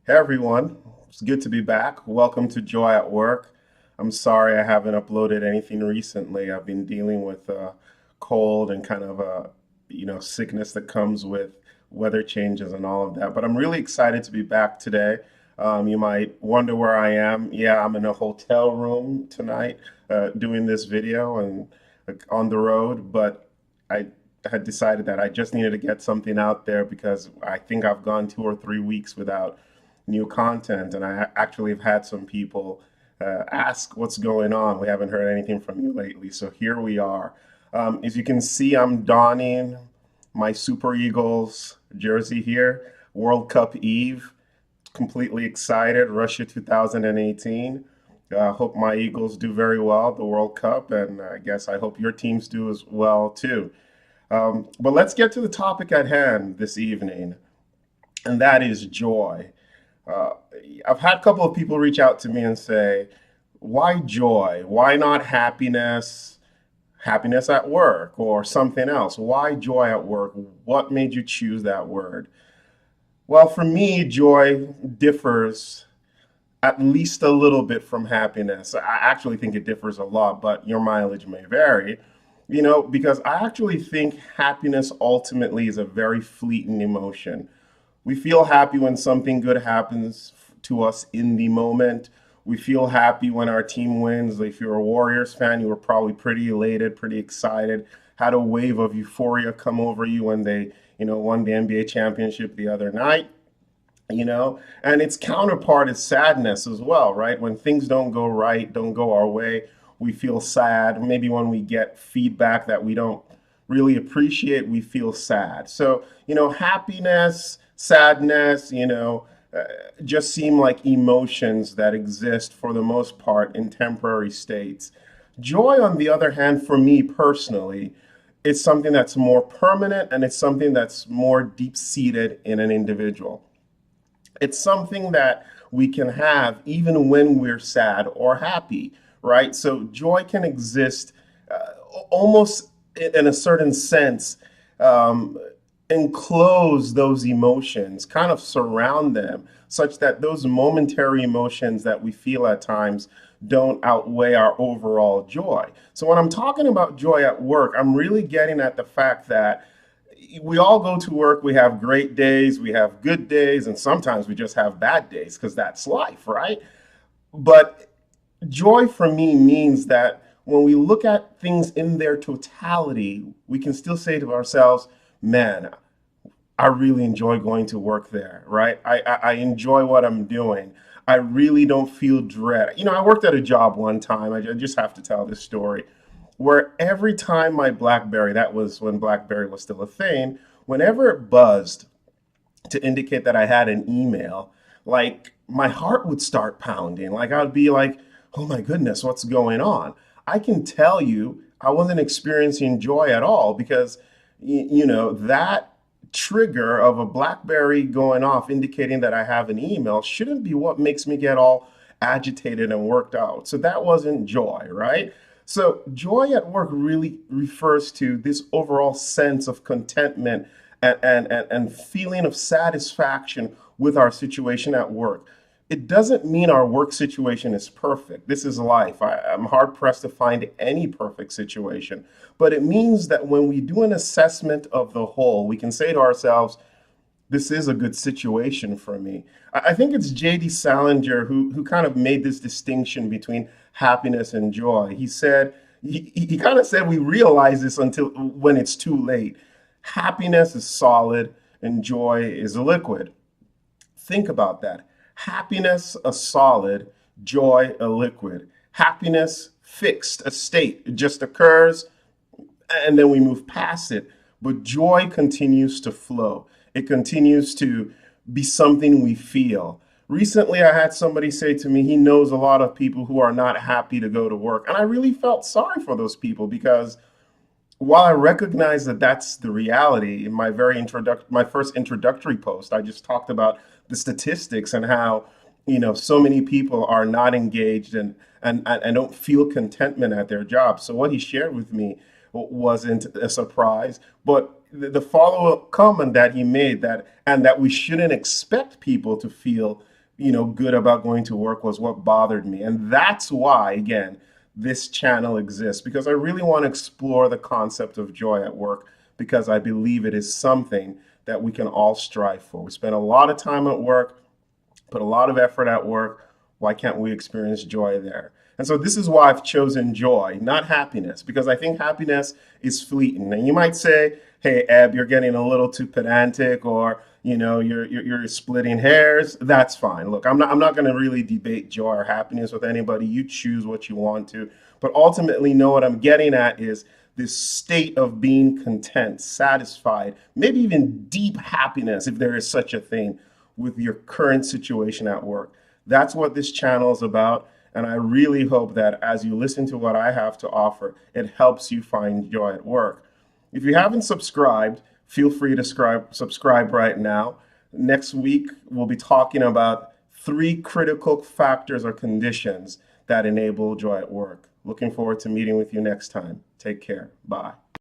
Hey everyone, it's good to be back. Welcome to Joy at Work. I'm sorry I haven't uploaded anything recently. I've been dealing with a cold and kind of a sickness that comes with weather changes and all of that. But I'm really excited to be back today. You might wonder where I am. Yeah, I'm in a hotel room tonight doing this video and on the road. But I had decided that I just needed to get something out there because I think I've gone 2 or 3 weeks without new content. And I actually have had some people ask what's going on. We haven't heard anything from you lately. So here we are. As you can see, I'm donning my Super Eagles jersey here. World Cup Eve. Completely excited. Russia 2018. Hope my Eagles do very well at the World Cup, and I guess I hope your teams do as well too. But let's get to the topic at hand this evening, and that is joy. Uh, I've had a couple of people reach out to me and say, why joy? Why not happiness? Happiness at work or something else? Why joy at work? What made you choose that word? Well, for me, joy differs at least a little bit from happiness. I actually think it differs a lot, but your mileage may vary. Because I actually think happiness ultimately is a very fleeting emotion. We feel happy when something good happens to us in the moment. We feel happy when our team wins. If you're a Warriors fan, you were probably pretty elated, pretty excited, had a wave of euphoria come over you when they, won the NBA championship the other night. And its counterpart is sadness as well, right? When things don't go right, don't go our way, we feel sad. Maybe when we get feedback that we don't really appreciate, we feel sad. So, happiness, sadness, just seem like emotions that exist for the most part in temporary states. Joy, on the other hand, for me personally, is something that's more permanent and it's something that's more deep seated in an individual. It's something that we can have even when we're sad or happy, right? So joy can exist almost in a certain sense, um, enclose those emotions, kind of surround them, such that those momentary emotions that we feel at times don't outweigh our overall joy. So when I'm talking about joy at work, I'm really getting at the fact that we all go to work, we have great days, we have good days, and sometimes we just have bad days because that's life, right? But joy for me means that when we look at things in their totality, we can still say to ourselves, man, I really enjoy going to work there, right? I enjoy what I'm doing. I really don't feel dread. I worked at a job one time. I just have to tell this story where every time my BlackBerry, that was when BlackBerry was still a thing, whenever it buzzed to indicate that I had an email, like my heart would start pounding. Like I'd be like, oh my goodness, what's going on? I can tell you I wasn't experiencing joy at all because, that trigger of a BlackBerry going off indicating that I have an email shouldn't be what makes me get all agitated and worked out. So that wasn't joy, right? So joy at work really refers to this overall sense of contentment and feeling of satisfaction with our situation at work. It doesn't mean our work situation is perfect. This is life. I'm hard pressed to find any perfect situation. But it means that when we do an assessment of the whole, we can say to ourselves, this is a good situation for me. I think it's J.D. Salinger who kind of made this distinction between happiness and joy. He said, he kind of said we realize this until when it's too late. Happiness is solid and joy is a liquid. Think about that. Happiness, a solid, joy, a liquid. Happiness, fixed, a state. It just occurs and then we move past it. But joy continues to flow, it continues to be something we feel. Recently, I had somebody say to me he knows a lot of people who are not happy to go to work. And I really felt sorry for those people because while I recognize that that's the reality, in my first introductory post, I just talked about the statistics and how so many people are not engaged and don't feel contentment at their job. So what he shared with me wasn't a surprise, but the follow-up comment that he made that we shouldn't expect people to feel good about going to work was what bothered me. And that's why, again, this channel exists, because I really want to explore the concept of joy at work, because I believe it is something that we can all strive for. We spend a lot of time at work, put a lot of effort at work. Why can't we experience joy there? And so this is why I've chosen joy, not happiness, because I think happiness is fleeting. And you might say, "Hey, Eb, you're getting a little too pedantic, or you're splitting hairs." That's fine. Look, I'm not going to really debate joy or happiness with anybody. You choose what you want to, but ultimately, know what I'm getting at is this state of being content, satisfied, maybe even deep happiness, if there is such a thing, with your current situation at work. That's what this channel is about. And I really hope that as you listen to what I have to offer, it helps you find joy at work. If you haven't subscribed, feel free to subscribe right now. Next week, we'll be talking about 3 critical factors or conditions that enable joy at work. Looking forward to meeting with you next time. Take care. Bye.